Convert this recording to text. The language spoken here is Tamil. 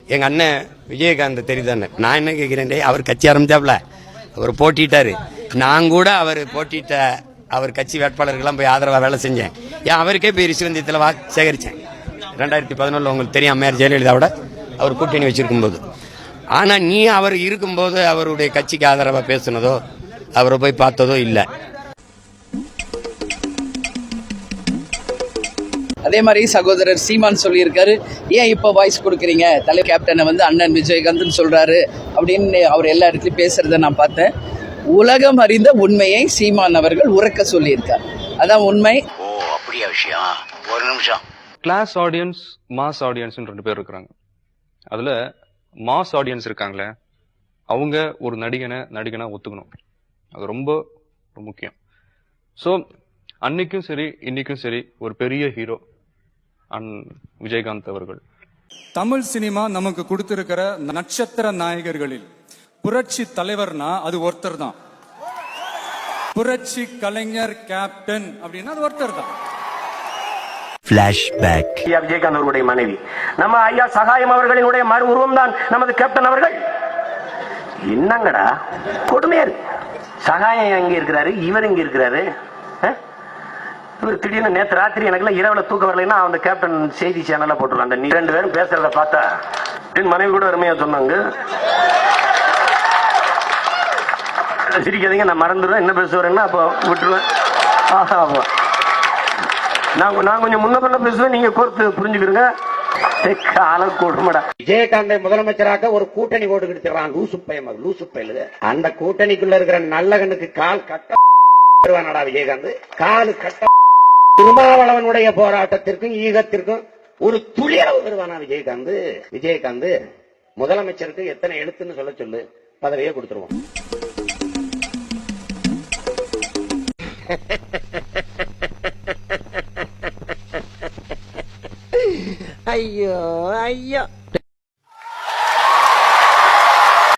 எங்க அண்ணன் விஜயகாந்த் தெரியுதானே, நான் என்ன கேட்கிறேன், அவர் கட்சி ஆரம்பிச்சாப்ல, அவர் போட்டிட்டாரு. நான் கூட அவர் போட்டிட்ட அவர் கட்சி வேட்பாளர்கள்லாம் போய் ஆதரவாக வேலை செஞ்சேன். ஏன் அவருக்கே போய் ரிஷிவந்தியத்தில் வாக்கு சேகரித்தேன் 2011. உங்களுக்கு தெரியும், அம்மையார் ஜெயலலிதாவோட அவர் கூட்டணி வச்சிருக்கும் போது. ஆனால் நீ அவர் இருக்கும்போது அவருடைய கட்சிக்கு ஆதரவாக பேசுனதோ அவரை போய் பார்த்ததோ இல்லை. அதே மாதிரி சகோதரர் சீமான் சொல்லியிருக்காரு, ஏன் இப்போ வாய்ஸ் கொடுக்குறீங்க, தலைவர் கேப்டனை வந்து அண்ணன் விஜயகாந்த்னு சொல்றாரு அப்படின்னு அவர் எல்லா இடத்துலையும் பேசுறத நான் பார்த்தேன். உலகம் அறிந்த உண்மையை சீமான் அவர்கள் உறக்க சொல்லியிருக்கார். அதான் உண்மை. ஓ அப்படியா விஷயம்? ஒரு நிமிஷம். கிளாஸ் ஆடியன்ஸ், மாஸ் ஆடியன்ஸ் 2 பேர் இருக்கிறாங்க. அதுல மாஸ் ஆடியன்ஸ் இருக்காங்களே, அவங்க ஒரு நடிகனா ஒத்துக்கணும். அது ரொம்ப முக்கியம். ஸோ அன்னைக்கும் சரி இன்னைக்கும் சரி ஒரு பெரிய ஹீரோ விஜயகாந்த் அவர்கள். தமிழ் சினிமா நமக்கு கொடுத்திருக்கிற நட்சத்திர நாயகர்களில் புரட்சி தலைவர்னா அது ஒருத்தர் தான். புரட்சி கலைஞர் கேப்டன் அப்படின்னா அது ஒருத்தர் தான். விஜயகாந்த் அவர்களுடைய மனைவி நம்ம ஐயா சகாயம் அவர்களினுடைய மறு உருவம் தான் நமது கேப்டன் அவர்கள். என்னங்கடா கொடுமையா இருக்கு. சகாயம் எங்க இருக்கிறாரு, இவர் எங்க இருக்கிறாரு? இவர் திடீர்னு நேற்று ராத்திரி எனக்கு இரவுல தூக்க வரலைன்னா அந்த கேப்டன் செய்தி சேனல்ல போட்டுருவாங்க. அந்த 2 பேரும் பேசுறத பார்த்தா மனைவி கூட அருமையா சொன்னாங்க. சிரிக்காதீங்க, நான் மறந்துடுவேன் என்ன பேசுவேன்னா அப்போ விட்டுருவேன். நான் கொஞ்சம் முன்ன பண்ண பேசுவேன், நீங்க கோர்த்து புரிஞ்சுக்கிறீங்க. விஜயகாந்தை முதலமைச்சராக ஒரு கூட்டணி போட்டு கிடைச்சிடறான். லூசு பயலு. அந்த கூட்டணிக்குள்ள இருக்கிற நல்லகனுக்கு கால் கட்ட விஜயகாந்த் காலு கட்ட. திருமாவளவனுடைய போராட்டத்திற்கும் ஈகத்திற்கும் ஒரு துளியளவு வருவானா விஜயகாந்த்? முதலமைச்சருக்கு எத்தனை எழுத்துன்னு சொல்ல சொல்லு, பதவியே கொடுத்துருவோம். ஐயோ ஐயோ.